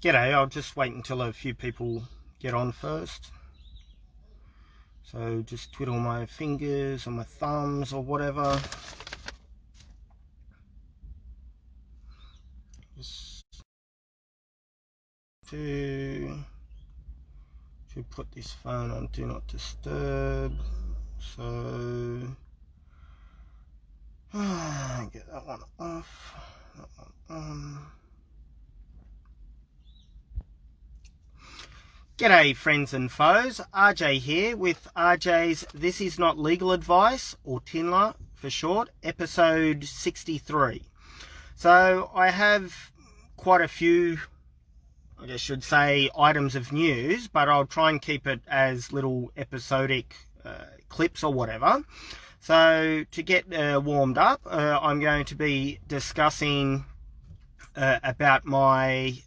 G'day, I'll just wait until a few people get on first. So just twiddle my fingers or my thumbs or whatever. Just to put this phone on Do Not Disturb. So get that one off, that one on. G'day friends and foes, Arjay here with Arjay's This Is Not Legal Advice, or TINLA for short, episode 63. So I have quite a few, I should say, items of news, but I'll try and keep it as little episodic clips or whatever. So to get warmed up, I'm going to be discussing about my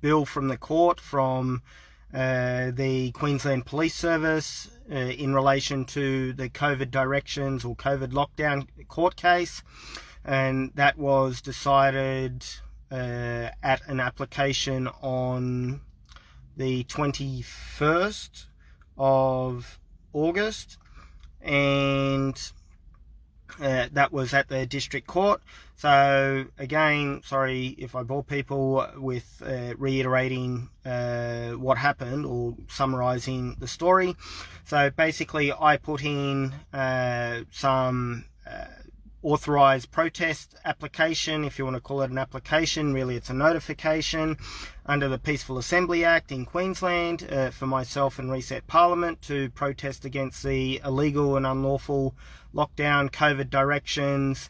bill from the court from the Queensland Police Service in relation to the COVID directions or COVID lockdown court case, and that was decided at an application on the 21st of August, and that was at the district court. So again, sorry if I bore people with reiterating what happened or summarizing the story. So basically I put in some authorized protest application, if you want to call it an application. Really it's a notification under the Peaceful Assembly Act in Queensland for myself and Reset Parliament to protest against the illegal and unlawful lockdown, COVID directions,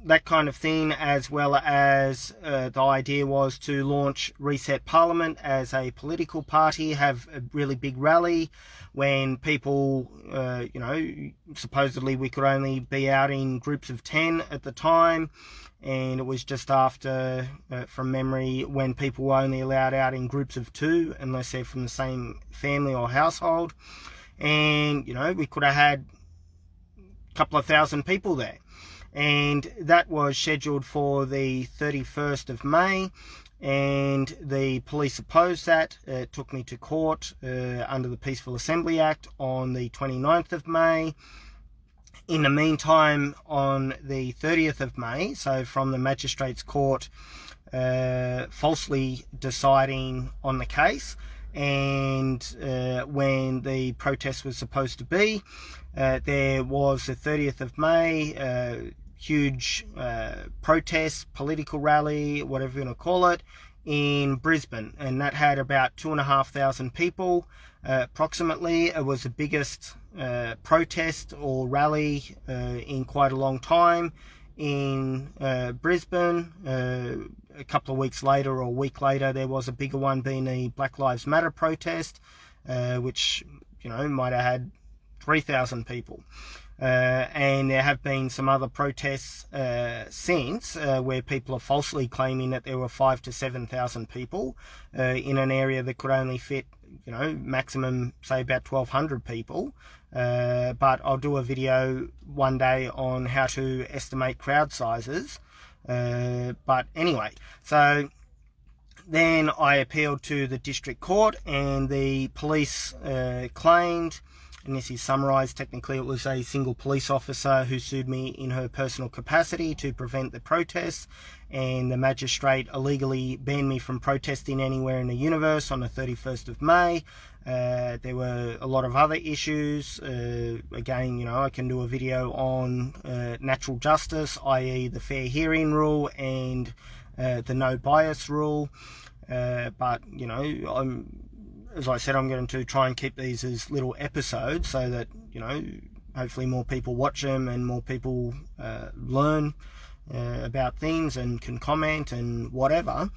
that kind of thing, as well as the idea was to launch Reset Parliament as a political party, have a really big rally when people, supposedly we could only be out in groups of 10 at the time, and it was just after, from memory, when people were only allowed out in groups of 2 unless they're from the same family or household. And, we could have had a couple of thousand people there. And that was scheduled for the 31st of May, and the police opposed that. It took me to court under the Peaceful Assembly Act on the 29th of May. In the meantime, on the 30th of May, so from the Magistrates Court falsely deciding on the case, and when the protest was supposed to be, there was the 30th of May, huge protest, political rally, whatever you want to call it, in Brisbane, and that had about 2,500 people approximately. It was the biggest protest or rally in quite a long time in Brisbane. A couple of weeks later, or a week later, there was a bigger one, being the Black Lives Matter protest, which might have had 3,000 people. And there have been some other protests since where people are falsely claiming that there were 5,000 to 7,000 people in an area that could only fit, maximum, say, about 1,200 people. But I'll do a video one day on how to estimate crowd sizes. But anyway, so then I appealed to the district court, and the police claimed, and this is summarised, technically it was a single police officer who sued me in her personal capacity to prevent the protests, and the magistrate illegally banned me from protesting anywhere in the universe on the 31st of May. There were a lot of other issues. Again, I can do a video on natural justice, i.e. the fair hearing rule and the no bias rule. But, as I said, I'm going to try and keep these as little episodes so that, hopefully more people watch them and more people learn about things and can comment and whatever.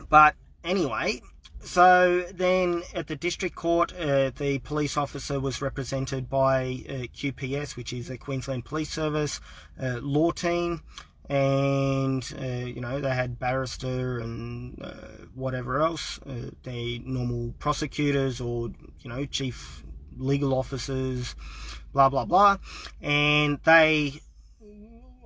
But anyway, so then at the district court, the police officer was represented by QPS, which is a Queensland Police Service law team. And they had barrister and whatever else, the normal prosecutors or chief legal officers, blah blah blah, and they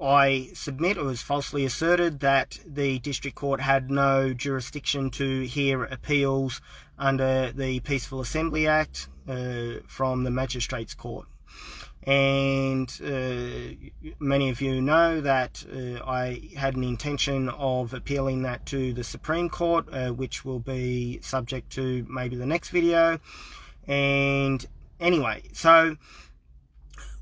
I submit it was falsely asserted that the District Court had no jurisdiction to hear appeals under the Peaceful Assembly Act from the Magistrates Court. And many of you know that I had an intention of appealing that to the Supreme Court, which will be subject to maybe the next video. And anyway, so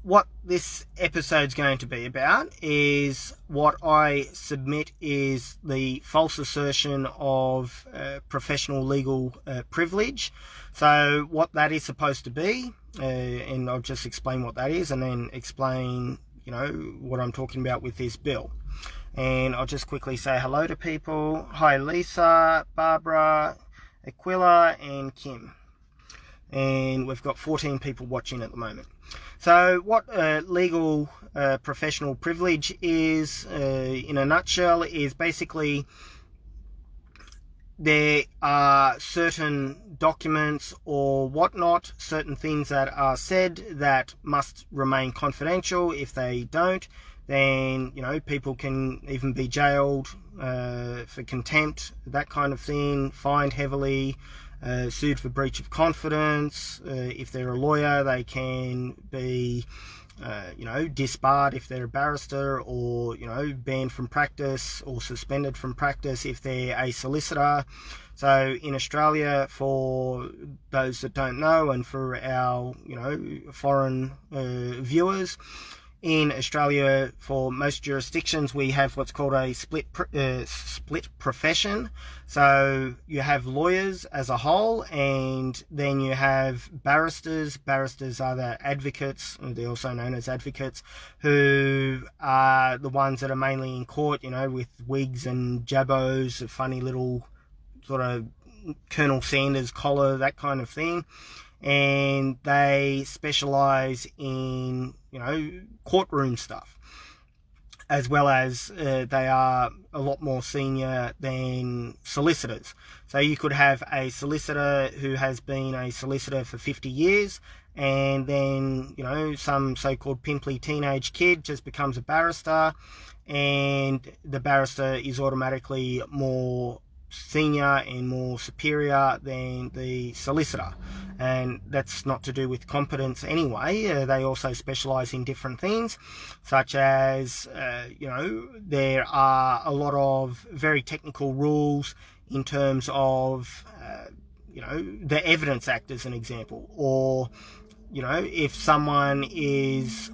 what this episode's going to be about is what I submit is the false assertion of professional legal privilege. So what that is supposed to be, and I'll just explain what that is and then explain, you know, what I'm talking about with this bill. And I'll just quickly say hello to people. Hi Lisa, Barbara, Aquila and Kim. And we've got 14 people watching at the moment. So what legal professional privilege is, in a nutshell, is basically there are certain documents or whatnot, certain things that are said that must remain confidential. If they don't, then, you know, people can even be jailed for contempt, that kind of thing, fined heavily, sued for breach of confidence. If they're a lawyer, they can be you know, disbarred if they're a barrister, or, you know, banned from practice or suspended from practice if they're a solicitor. So in Australia, for those that don't know, and for our, you know, foreign viewers, in Australia, for most jurisdictions, we have what's called a split profession. So you have lawyers as a whole, and then you have barristers. Barristers are the advocates, they're also known as advocates, who are the ones that are mainly in court, you know, with wigs and jabos, a funny little sort of Colonel Sanders collar, that kind of thing. And they specialize in, you know, courtroom stuff, as well as they are a lot more senior than solicitors. So you could have a solicitor who has been a solicitor for 50 years, and then, you know, some so-called pimply teenage kid just becomes a barrister, and the barrister is automatically more senior and more superior than the solicitor. And that's not to do with competence anyway. They also specialize in different things, such as, you know, there are a lot of very technical rules in terms of, you know, the Evidence Act as an example. Or, you know, if someone is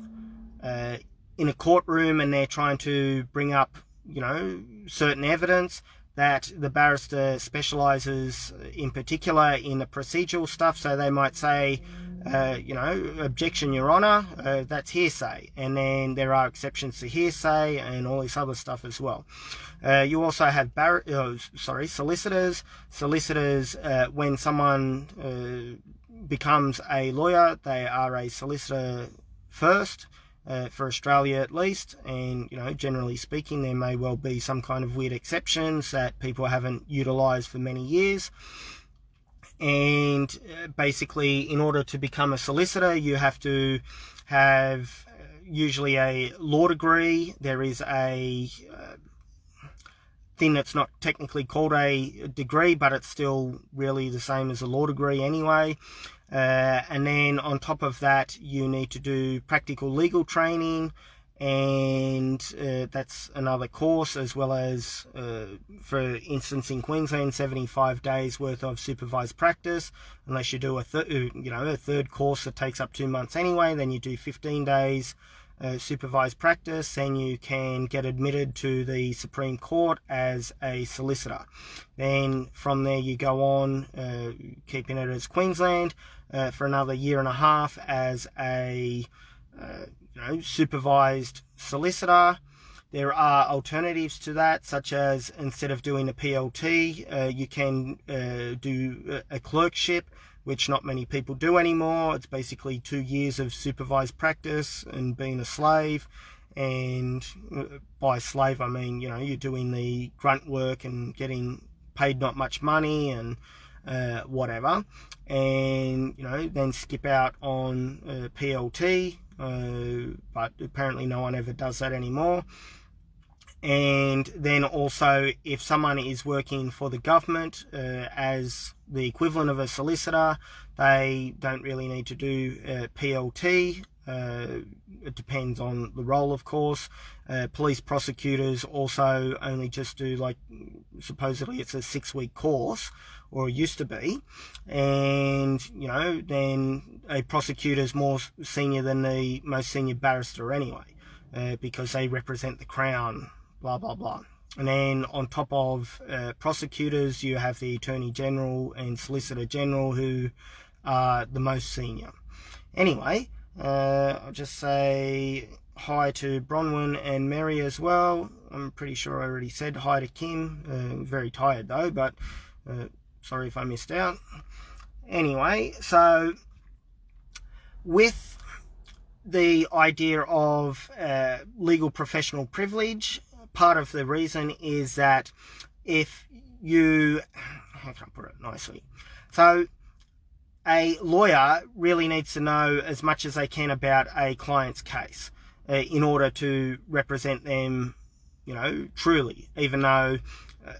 in a courtroom and they're trying to bring up, you know, certain evidence, that the barrister specializes in particular in the procedural stuff. So they might say, you know, objection, Your Honor, that's hearsay. And then there are exceptions to hearsay and all this other stuff as well. You also have solicitors. Solicitors, when someone becomes a lawyer, they are a solicitor first. For Australia at least, and, you know, generally speaking, there may well be some kind of weird exceptions that people haven't utilized for many years. And basically, in order to become a solicitor, you have to have usually a law degree. There is a thing that's not technically called a degree, but it's still really the same as a law degree anyway. And then on top of that, you need to do practical legal training, and that's another course, as well as, for instance, in Queensland, 75 days worth of supervised practice. Unless you do a third course that takes up 2 months anyway, then you do 15 days supervised practice, then you can get admitted to the Supreme Court as a solicitor. Then from there you go on, keeping it as Queensland, for another 1.5 years as a supervised solicitor. There are alternatives to that, such as instead of doing a PLT, you can do a clerkship, which not many people do anymore. It's basically 2 years of supervised practice and being a slave. And by slave, I mean, you know, you're doing the grunt work and getting paid not much money and whatever. And, you know, then skip out on PLT, but apparently no one ever does that anymore. And then also, if someone is working for the government as the equivalent of a solicitor, they don't really need to do PLT. It depends on the role, of course. Police prosecutors also only just do, like, supposedly it's a 6-week course, or it used to be. And, you know, then a prosecutor's more senior than the most senior barrister anyway, because they represent the Crown, blah, blah, blah. And then on top of prosecutors, you have the Attorney General and Solicitor General, who are the most senior. Anyway, I'll just say hi to Bronwyn and Mary as well. I'm pretty sure I already said hi to Kim. Very tired though, but sorry if I missed out. Anyway, so with the idea of legal professional privilege, part of the reason is that if you, how can I put it nicely? So a lawyer really needs to know as much as they can about a client's case in order to represent them, you know, truly, even though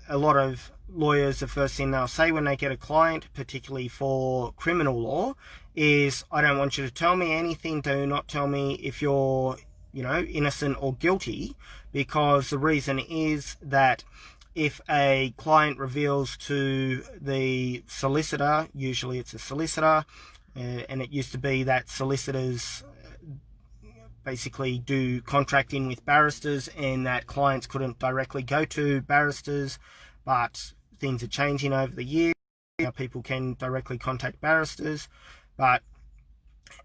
a lot of lawyers, the first thing they'll say when they get a client, particularly for criminal law, is, I don't want you to tell me anything. Do not tell me if you're, you know, innocent or guilty, because the reason is that if a client reveals to the solicitor, usually it's a solicitor, and it used to be that solicitors basically do contracting with barristers, and that clients couldn't directly go to barristers, but things are changing over the years. Now people can directly contact barristers. But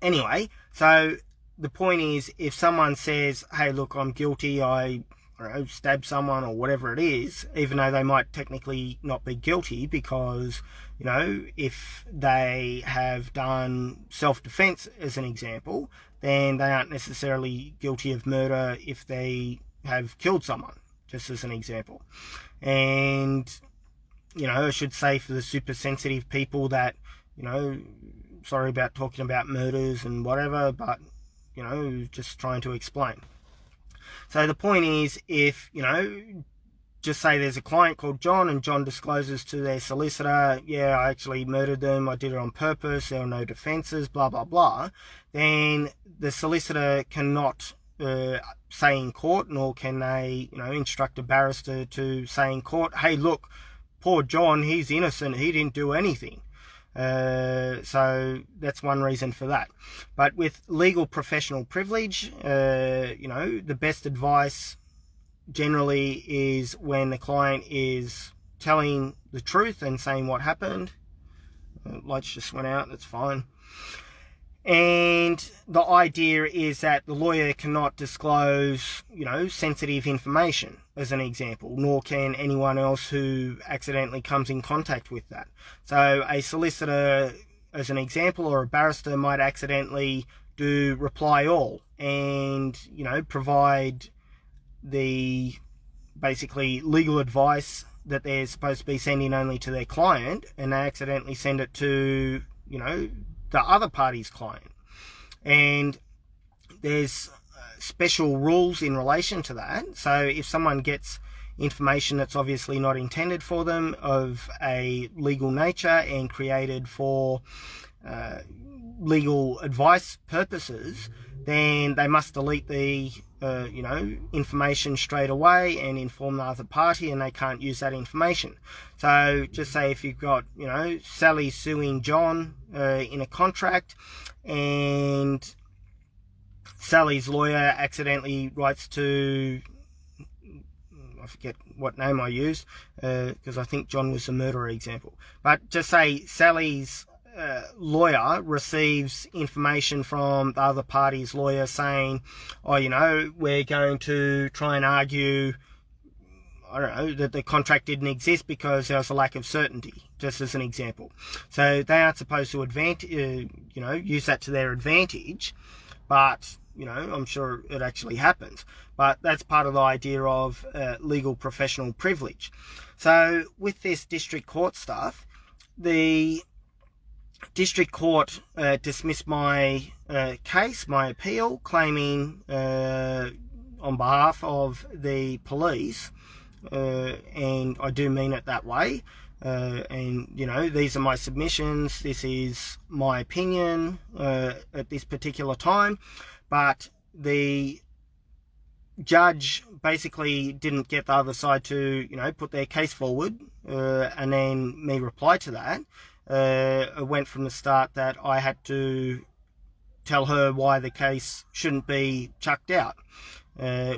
anyway, so the point is, if someone says, hey, look, I'm guilty, I don't know, stab someone or whatever it is, even though they might technically not be guilty, because, you know, if they have done self-defense as an example, then they aren't necessarily guilty of murder if they have killed someone, just as an example. And, you know, I should say for the super sensitive people that, you know, sorry about talking about murders and whatever, but, you know, just trying to explain. So the point is, if, you know, just say there's a client called John, and John discloses to their solicitor, yeah, I actually murdered them, I did it on purpose, there were no defences, blah, blah, blah, then the solicitor cannot say in court, nor can they, you know, instruct a barrister to say in court, hey, look, poor John, he's innocent, he didn't do anything. So that's one reason for that. But with legal professional privilege, you know, the best advice generally is when the client is telling the truth and saying what happened. Lights just went out, that's fine. And the idea is that the lawyer cannot disclose, you know, sensitive information, as an example, nor can anyone else who accidentally comes in contact with that. So a solicitor, as an example, or a barrister might accidentally do reply all and, you know, provide the basically legal advice that they're supposed to be sending only to their client, and they accidentally send it to, you know, the other party's client. And there's special rules in relation to that. So if someone gets information that's obviously not intended for them, of a legal nature and created for legal advice purposes, then they must delete the you know, information straight away and inform the other party, and they can't use that information. So just say if you've got, you know, Sally suing John in a contract, and Sally's lawyer accidentally writes to, I forget what name I used, because I think John was the murderer example, but just say Sally's lawyer receives information from the other party's lawyer saying, oh, you know, we're going to try and argue, I don't know, that the contract didn't exist because there was a lack of certainty, just as an example. So they aren't supposed to you know, use that to their advantage, but, you know, I'm sure it actually happens. But that's part of the idea of legal professional privilege. So with this district court stuff, the District Court dismissed my case, my appeal, claiming on behalf of the police, and I do mean it that way. And, you know, these are my submissions. This is my opinion at this particular time. But the judge basically didn't get the other side to, you know, put their case forward, and then me reply to that. It went from the start that I had to tell her why the case shouldn't be chucked out,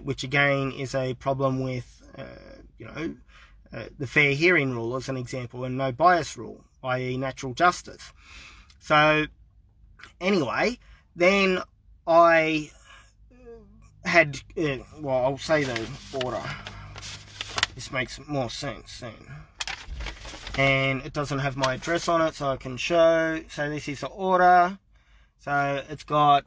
which again is a problem with, you know, the fair hearing rule as an example, and no bias rule, i.e. natural justice. So anyway, then I had, well, I'll say the order. This makes more sense then. And it doesn't have my address on it, so I can show. So this is the order. So it's got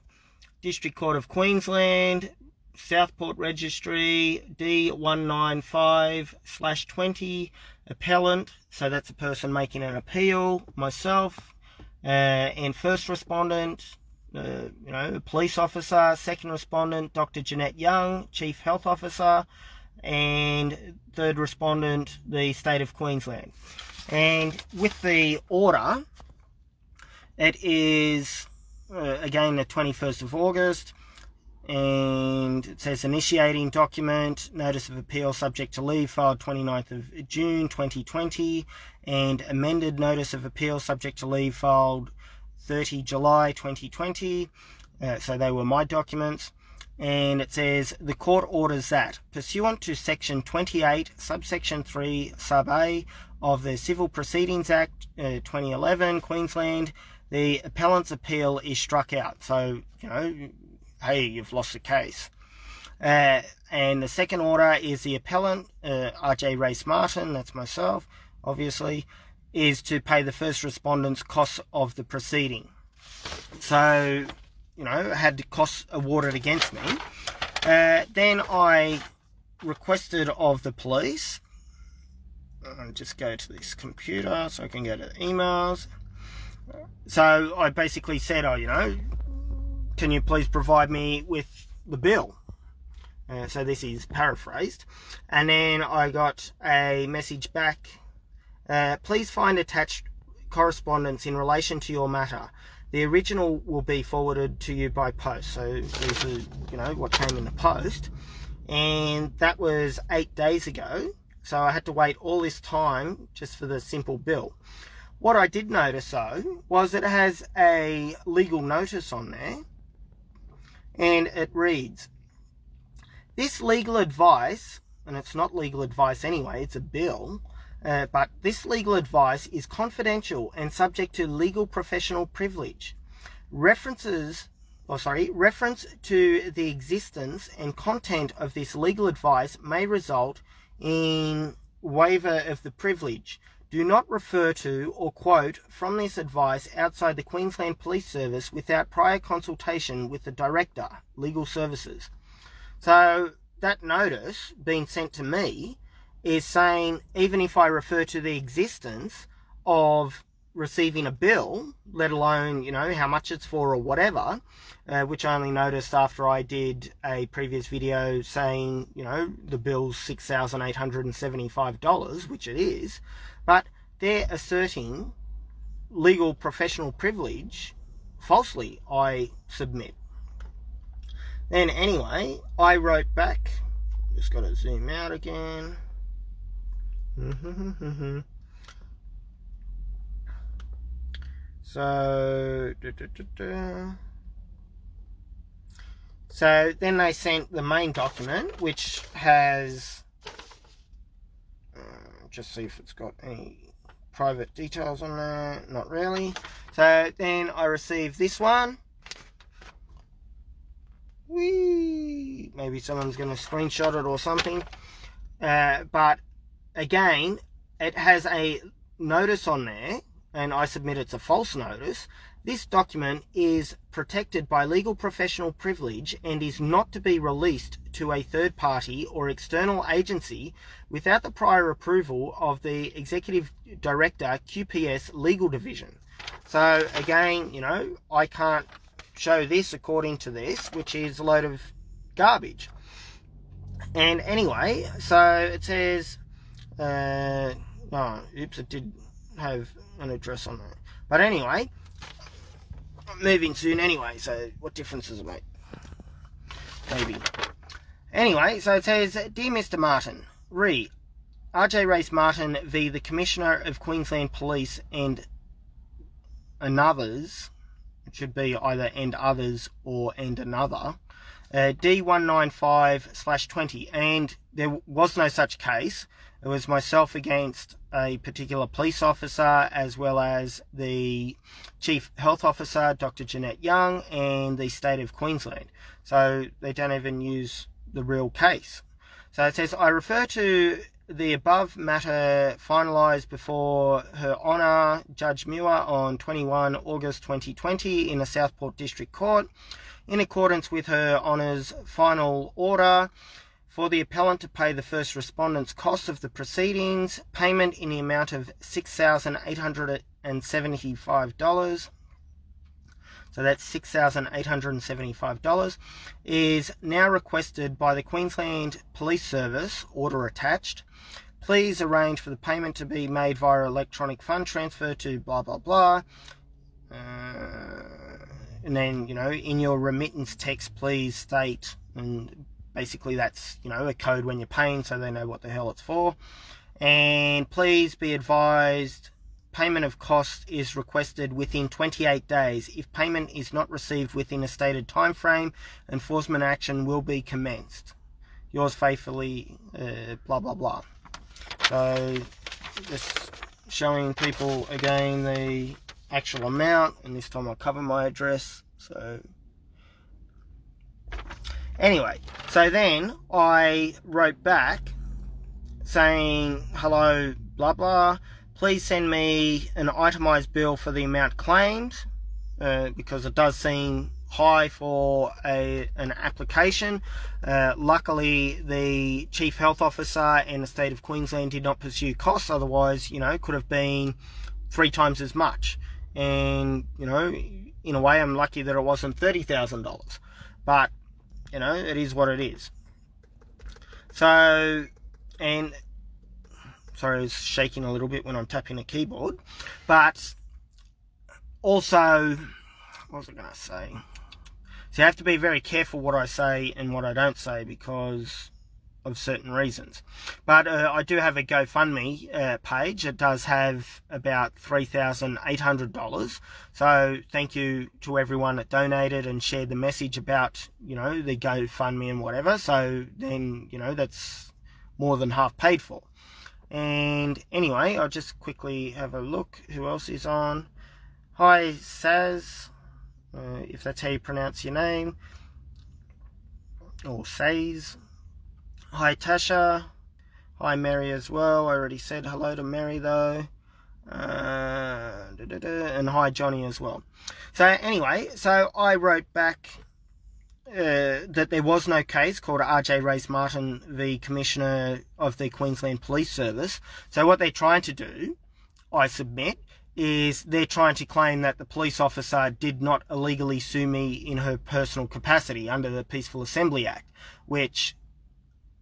District Court of Queensland, Southport Registry, D195/20, appellant. So that's a person making an appeal, myself, and first respondent, you know, police officer, second respondent, Dr. Jeanette Young, Chief Health Officer, and third respondent, the State of Queensland. And with the order, it is, again, the 21st of August, and it says initiating document, notice of appeal subject to leave, filed 29th of June 2020, and amended notice of appeal subject to leave, filed 30 July 2020. So they were my documents. And it says, the court orders that, pursuant to section 28, subsection 3, sub A of the Civil Proceedings Act 2011, Queensland, the appellant's appeal is struck out. So, you know, hey, you've lost the case. And the second order is the appellant, Arjay Race Martin, that's myself, obviously, is to pay the first respondent's costs of the proceeding. So, you know, had costs awarded against me. Then I requested of the police, I'll just go to this computer so I can go to emails. So I basically said, oh, you know, can you please provide me with the bill? So this is paraphrased. And then I got a message back, please find attached correspondence in relation to your matter. The original will be forwarded to you by post. So these are, you know, what came in the post. And that was 8 days ago. So I had to wait all this time just for the simple bill. What I did notice, though, was it has a legal notice on there. And it reads, this legal advice, and it's not legal advice anyway, it's a bill, but this legal advice is confidential and subject to legal professional privilege. Reference to the existence and content of this legal advice may result in waiver of the privilege. Do not refer to or quote from this advice outside the Queensland Police Service without prior consultation with the Director, Legal Services. So that notice being sent to me is saying, even if I refer to the existence of receiving a bill, let alone, you know, how much it's for or whatever, which I only noticed after I did a previous video saying, you know, the bill's $6,875, which it is, but they're asserting legal professional privilege falsely, I submit. Then anyway, I wrote back, just got to zoom out again. So then they sent the main document, which has, just see if it's got any private details on there, not really. So then I received this one. Whee! Maybe someone's going to screenshot it or something. But again, it has a notice on there, and I submit it's a false notice. This document is protected by legal professional privilege and is not to be released to a third party or external agency without the prior approval of the Executive Director, QPS Legal Division. So again, you know, I can't show this according to this, which is a load of garbage. And anyway, so it says, oh, oops, it did have an address on there. But anyway, I'm moving soon anyway, so what difference does it make? Maybe. Anyway, so it says, Dear Mr. Martin, Arjay Race Martin v. the Commissioner of Queensland Police and others, it should be either and others or and another, D195/20, and there was no such case. It was myself against a particular police officer, as well as the Chief Health Officer, Dr. Jeanette Young, and the State of Queensland. So they don't even use the real case. So it says, I refer to the above matter finalised before Her Honour Judge Muir on 21 August 2020 in the Southport District Court, in accordance with Her Honour's final order for the appellant to pay the first respondent's costs of the proceedings, payment in the amount of $6,875. So that's $6,875, is now requested by the Queensland Police Service, order attached. Please arrange for the payment to be made via electronic fund transfer to blah, blah, blah. And then, you know, in your remittance text, please state, and basically that's, you know, a code when you're paying so they know what the hell it's for. And please be advised, payment of costs is requested within 28 days. If payment is not received within a stated time frame, enforcement action will be commenced. Yours faithfully, blah, blah, blah. So just showing people again the actual amount, and this time I'll cover my address. So anyway, so then I wrote back saying, hello, blah, blah. Please send me an itemised bill for the amount claimed, because it does seem high for an application. Luckily, the Chief Health Officer and the State of Queensland did not pursue costs, otherwise, you know, could have been 3 times as much. And, you know, in a way, I'm lucky that it wasn't $30,000. But, you know, it is what it is. So, and sorry, I was shaking a little bit when I'm tapping a keyboard. But also, what was I going to say? So you have to be very careful what I say and what I don't say because of certain reasons. But I do have a GoFundMe page. It does have about $3,800. So thank you to everyone that donated and shared the message about, you know, the GoFundMe and whatever. So then, you know, that's more than half paid for. And anyway, I'll just quickly have a look who else is on. Hi, Saz, if that's how you pronounce your name, or Says. Hi, Tasha. Hi, Mary as well. I already said hello to Mary though. And hi, Johnny as well. So anyway, so I wrote back that there was no case called Arjay Race Martin v. Commissioner of the Queensland Police Service. So what they're trying to do, I submit, is they're trying to claim that the police officer did not illegally sue me in her personal capacity under the Peaceful Assembly Act, which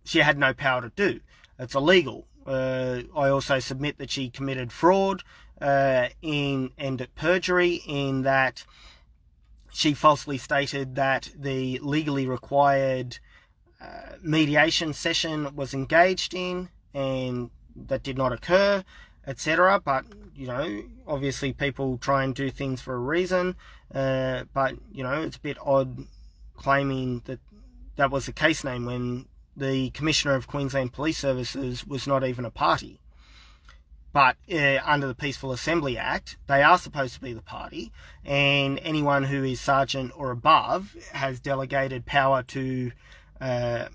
she had no power to do. It's illegal. I also submit that she committed fraud and perjury in that she falsely stated that the legally required mediation session was engaged in and that did not occur, etc. But, you know, obviously people try and do things for a reason. But, you know, it's a bit odd claiming that that was the case name when the Commissioner of Queensland Police Services was not even a party. But under the Peaceful Assembly Act, they are supposed to be the party, and anyone who is sergeant or above has delegated power to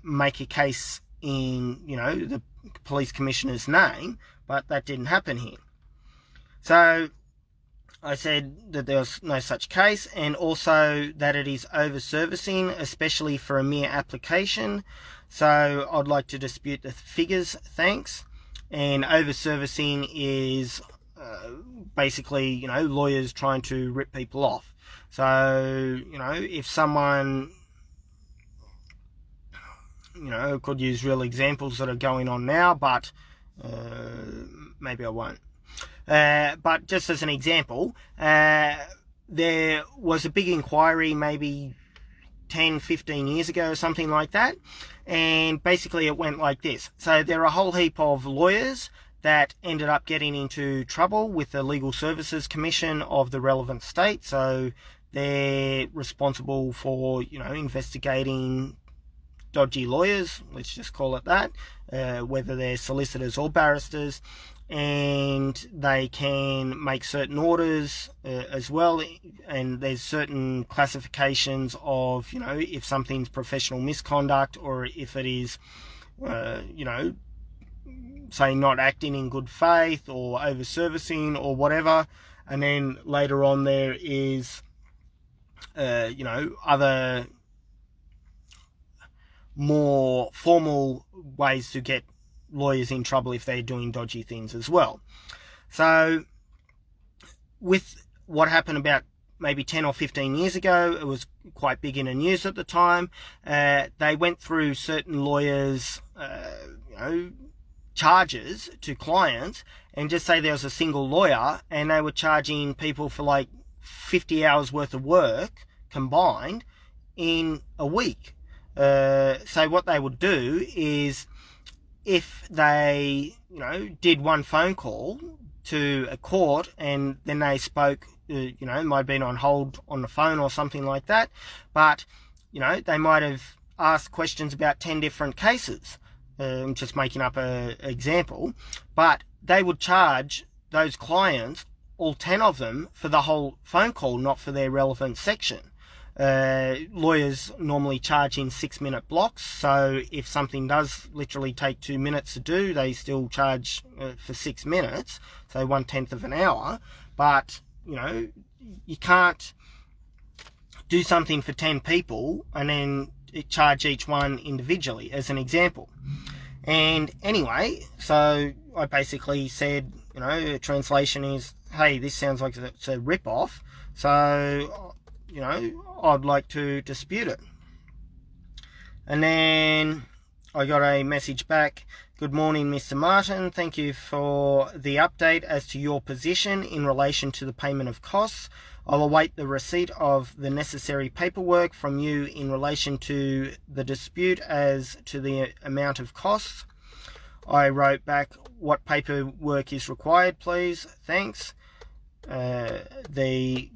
make a case in, you know, the police commissioner's name, but that didn't happen here. So I said that there was no such case, and also that it is over-servicing, especially for a mere application. So I'd like to dispute the figures, thanks. And over-servicing is basically, lawyers trying to rip people off. So, if someone, could use real examples that are going on now, but maybe I won't. But just as an example, there was a big inquiry maybe 10, 15 years ago or something like that, and basically it went like this. So there are a whole heap of lawyers that ended up getting into trouble with the Legal Services Commission of the relevant state. So they're responsible for, investigating dodgy lawyers, let's just call it that, whether they're solicitors or barristers, and they can make certain orders as well, and there's certain classifications of, if something's professional misconduct, or if it is, say, not acting in good faith or over-servicing or whatever. And then later on there is, other more formal ways to get lawyers in trouble if they're doing dodgy things as well. So with what happened about maybe 10 or 15 years ago, it was quite big in the news at the time. They went through certain lawyers, charges to clients, and just say there was a single lawyer and they were charging people for like 50 hours worth of work combined in a week. So what they would do is, if they, did one phone call to a court and then they spoke, might have been on hold on the phone or something like that, but, they might have asked questions about 10 different cases. I'm just making up an example, but they would charge those clients, all 10 of them, for the whole phone call, not for their relevant section. Lawyers normally charge in 6-minute blocks, so if something does literally take 2 minutes to do, they still charge for 6 minutes, so 1/10 of an hour. But you can't do something for 10 people and then charge each one individually, as an example. And anyway, so I basically said, translation is, hey, this sounds like it's a rip-off, so I'd like to dispute it. And then I got a message back. Good morning, Mr. Martin. Thank you for the update as to your position in relation to the payment of costs. I'll await the receipt of the necessary paperwork from you in relation to the dispute as to the amount of costs. I wrote back, what paperwork is required, please? Thanks. The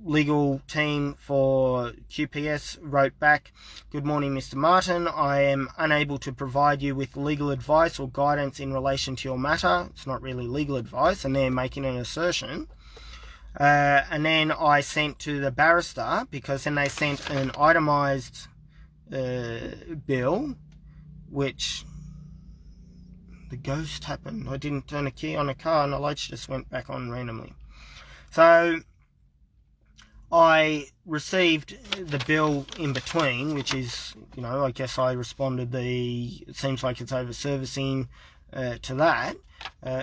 legal team for QPS wrote back, good morning, Mr. Martin. I am unable to provide you with legal advice or guidance in relation to your matter. It's not really legal advice, and they're making an assertion. And then I sent to the barrister, because then they sent an itemised bill, which the ghost happened. I didn't turn a key on a car and the lights just went back on randomly. So I received the bill in between, which is, I guess I responded it seems like it's over servicing to that.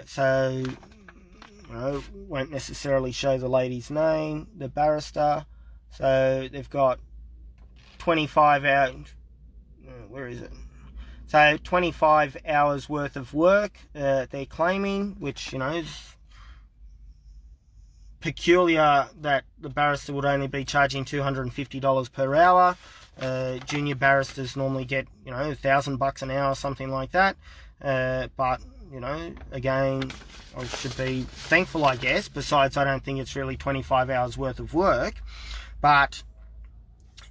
So, won't necessarily show the lady's name, the barrister. So they've got 25 hours, where is it? So 25 hours worth of work they're claiming, which, is peculiar that the barrister would only be charging $250 per hour. Junior barristers normally get, $1,000 an hour, something like that. But, again, I should be thankful, I guess. Besides, I don't think it's really 25 hours worth of work. But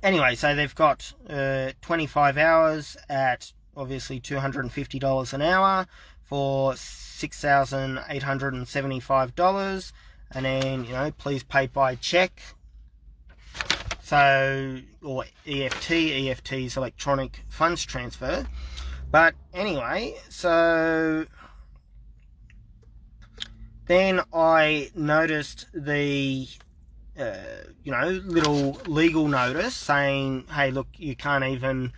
anyway, so they've got 25 hours at obviously $250 an hour for $6,875. And then, please pay by check. So, or EFT. EFT is electronic funds transfer. But anyway, so then I noticed the, little legal notice saying, hey, look, you can't even,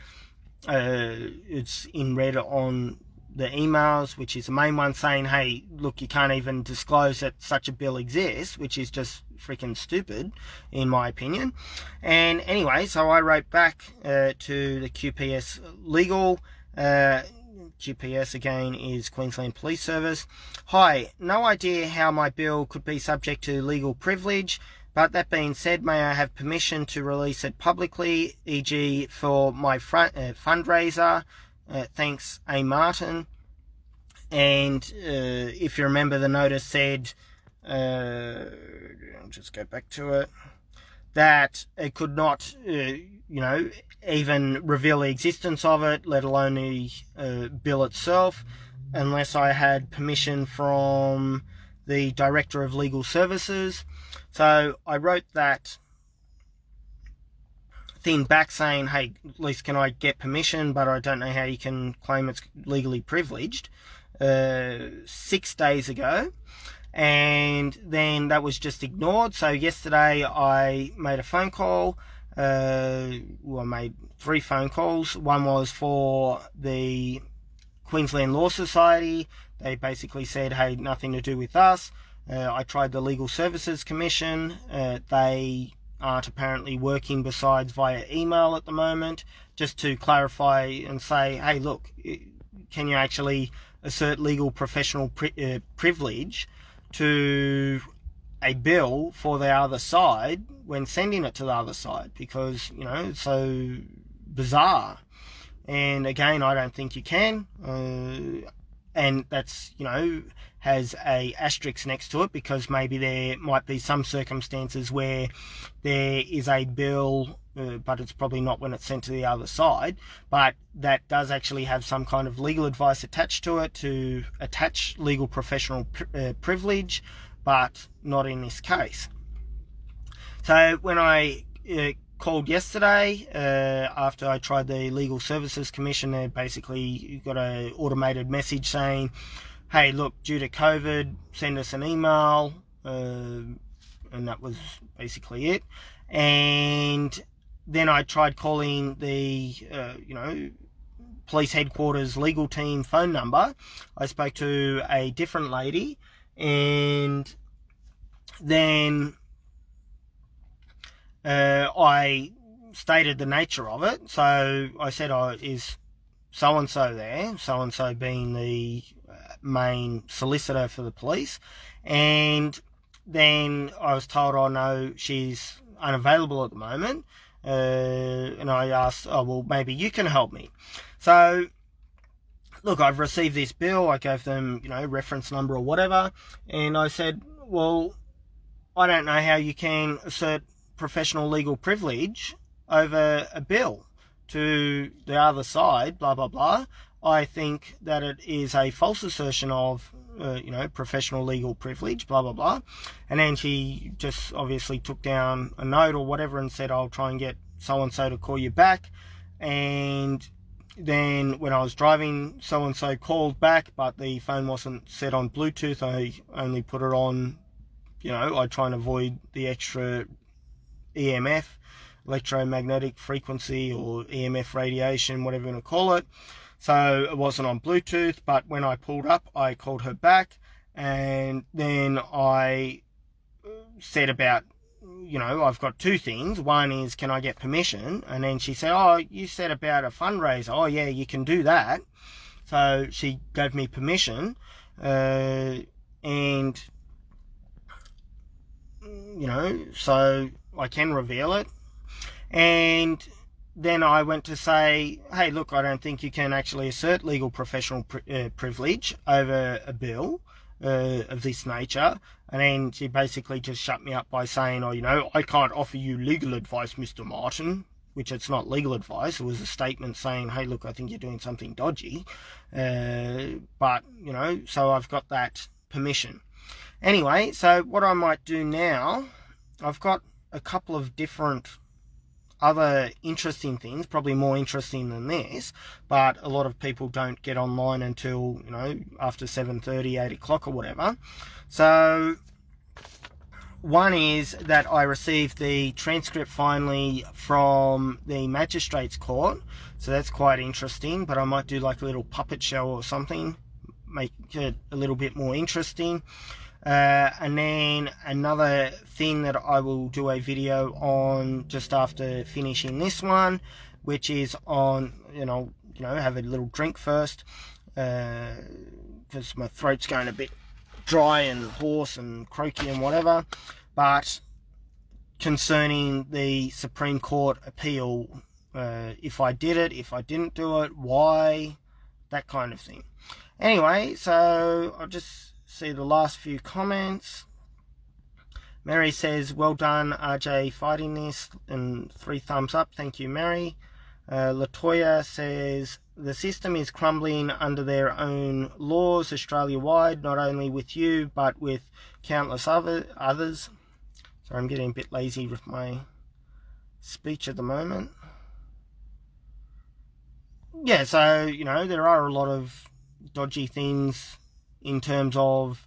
it's in red on the emails, which is the main one, saying, hey, look, you can't even disclose that such a bill exists, which is just freaking stupid, in my opinion. And anyway, so I wrote back to the QPS legal. QPS again is Queensland Police Service. Hi, no idea how my bill could be subject to legal privilege, but that being said, may I have permission to release it publicly, e.g. for my fundraiser? Thanks, A. Martin. And if you remember, the notice said, I'll just go back to it, that it could not, even reveal the existence of it, let alone the bill itself, unless I had permission from the Director of Legal Services. So I wrote that thing back saying, hey, at least can I get permission, but I don't know how you can claim it's legally privileged, 6 days ago. And then that was just ignored. So yesterday I made a phone call. I made 3 phone calls. One was for the Queensland Law Society. They basically said, hey, nothing to do with us. I tried the Legal Services Commission. They aren't apparently working besides via email at the moment, just to clarify and say, hey, look, can you actually assert legal professional privilege to a bill for the other side when sending it to the other side, because it's so bizarre. And again, I don't think you can, and that's has a asterisk next to it, because maybe there might be some circumstances where there is a bill, but it's probably not when it's sent to the other side, but that does actually have some kind of legal advice attached to it to attach legal professional privilege, but not in this case. So when I called yesterday, after I tried the Legal Services Commission, they basically got an automated message saying, hey, look, due to COVID, send us an email, and that was basically it. And then I tried calling the police headquarters legal team phone number. I spoke to a different lady, and then I stated the nature of it. So I said, is so-and-so there, so-and-so being the main solicitor for the police. And then I was told, oh no, she's unavailable at the moment. And I asked, oh well, maybe you can help me. So look, I've received this bill. I gave them reference number or whatever, and I said, well, I don't know how you can assert professional legal privilege over a bill to the other side, blah blah blah. I think that it is a false assertion of professional legal privilege, blah blah blah. And then she just obviously took down a note or whatever and said, I'll try and get so and so to call you back. And then when I was driving, so and so called back, but the phone wasn't set on Bluetooth. I only put it on, I try and avoid the extra EMF, electromagnetic frequency, or EMF radiation, whatever you want to call it. So it wasn't on Bluetooth, but when I pulled up, I called her back, and then I said about, I've got 2 things. One is, can I get permission? And then she said, oh, you said about a fundraiser. Oh yeah, you can do that. So she gave me permission, and so I can reveal it. And then I went to say, hey, look, I don't think you can actually assert legal professional privilege over a bill of this nature. And then she basically just shut me up by saying, oh, I can't offer you legal advice, Mr. Martin, which it's not legal advice. It was a statement saying, hey, look, I think you're doing something dodgy. But, so I've got that permission. Anyway, so what I might do now, I've got a couple of different other interesting things, probably more interesting than this, but a lot of people don't get online until after 7:30, 8 o'clock or whatever. So one is that I received the transcript finally from the Magistrates Court, so that's quite interesting, but I might do like a little puppet show or something, make it a little bit more interesting. And then another thing that I will do a video on just after finishing this one, which is on, have a little drink first, because my throat's going a bit dry and hoarse and croaky and whatever, but concerning the Supreme Court appeal, if I did it, if I didn't do it, why, that kind of thing. Anyway, so I'll just see the last few comments. Mary says, well done Arjay fighting this, and 3 thumbs up. Thank you, Mary. Latoya says, the system is crumbling under their own laws Australia-wide, not only with you, but with countless others. Sorry, I'm getting a bit lazy with my speech at the moment. Yeah, so, there are a lot of dodgy things in terms of,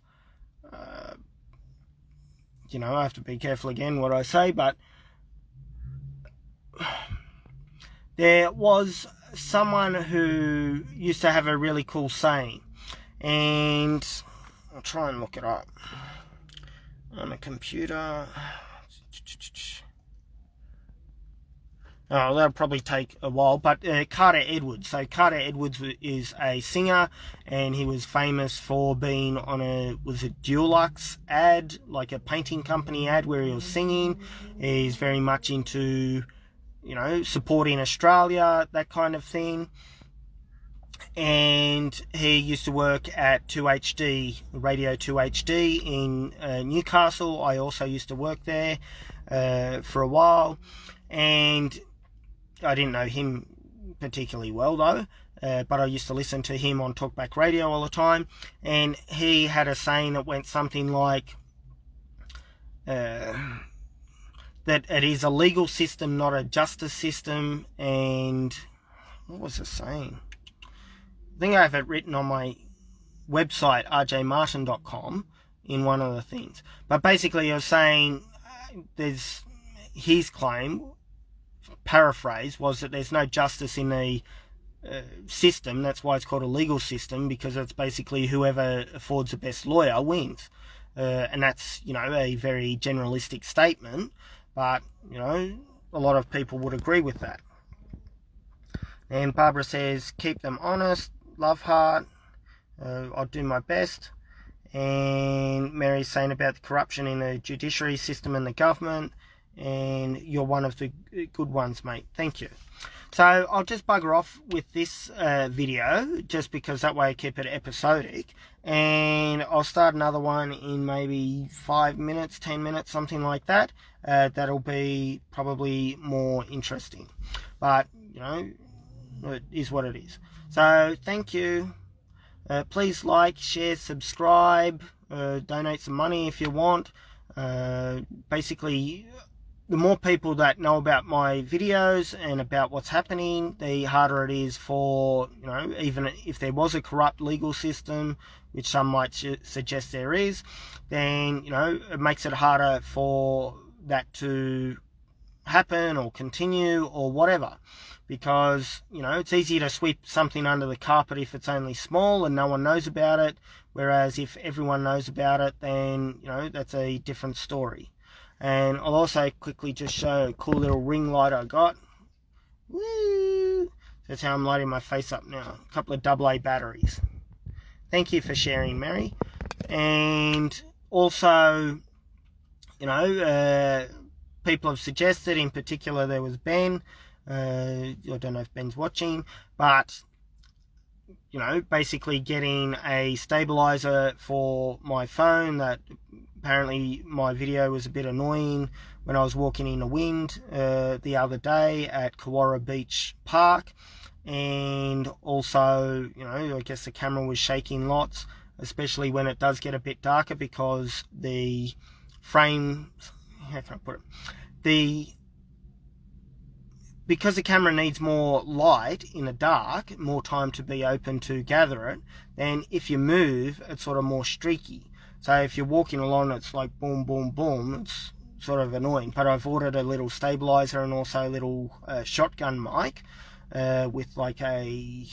I have to be careful again what I say, but there was someone who used to have a really cool saying, and I'll try and look it up on a computer. Oh, that'll probably take a while, but Carter Edwards. So Carter Edwards is a singer, and he was famous for being on a Dulux ad, like a painting company ad where he was singing. He's very much into, supporting Australia, that kind of thing. And he used to work at 2HD, Radio 2HD in Newcastle. I also used to work there for a while, and I didn't know him particularly well though, but I used to listen to him on Talkback Radio all the time, and he had a saying that went something like, that it is a legal system, not a justice system. And what was the saying? I think I have it written on my website, rjmartin.com, in one of the things. But basically I was saying, his claim, paraphrase, was that there's no justice in the system. That's why it's called a legal system, because it's basically whoever affords the best lawyer wins. And that's, a very generalistic statement, but, a lot of people would agree with that. And Barbara says, keep them honest, love heart, I'll do my best. And Mary's saying about the corruption in the judiciary system and the government, and you're one of the good ones, mate. Thank you. So I'll just bugger off with this video, just because that way I keep it episodic, and I'll start another one in maybe 5 minutes, 10 minutes, something like that. That'll be probably more interesting, but it is what it is. So thank you. Please like, share, subscribe, donate some money if you want. Basically, the more people that know about my videos and about what's happening, the harder it is for, even if there was a corrupt legal system, which some might suggest there is, then, it makes it harder for that to happen or continue or whatever. Because, it's easy to sweep something under the carpet if it's only small and no one knows about it. Whereas if everyone knows about it, then, that's a different story. And I'll also quickly just show a cool little ring light I got. Woo! That's how I'm lighting my face up now. A couple of AA batteries. Thank you for sharing, Mary. And also, people have suggested, in particular there was Ben, I don't know if Ben's watching, but basically getting a stabilizer for my phone. That apparently my video was a bit annoying when I was walking in the wind the other day at Kawara Beach Park, and also I guess the camera was shaking lots, especially when it does get a bit darker, because the frame, how can I put it, because the camera needs more light in the dark, more time to be open to gather it, then if you move, it's sort of more streaky. So if you're walking along, it's like boom, boom, boom. It's sort of annoying. But I've ordered a little stabilizer and also a little shotgun mic with like a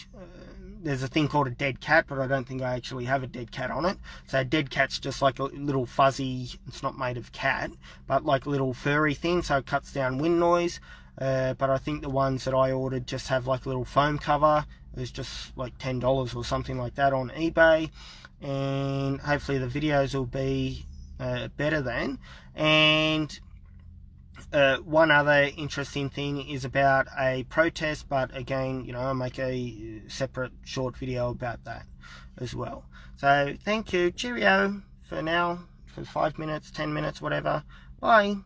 there's a thing called a dead cat, but I don't think I actually have a dead cat on it. So a dead cat's just like a little fuzzy, it's not made of cat, but like a little furry thing, so it cuts down wind noise. But I think the ones that I ordered just have like a little foam cover. It's just like $10 or something like that on eBay, and hopefully the videos will be better then. And one other interesting thing is about a protest, but again, you know, I'll make a separate short video about that as well. So thank you, cheerio for now, for 5 minutes, 10 minutes, whatever. Bye.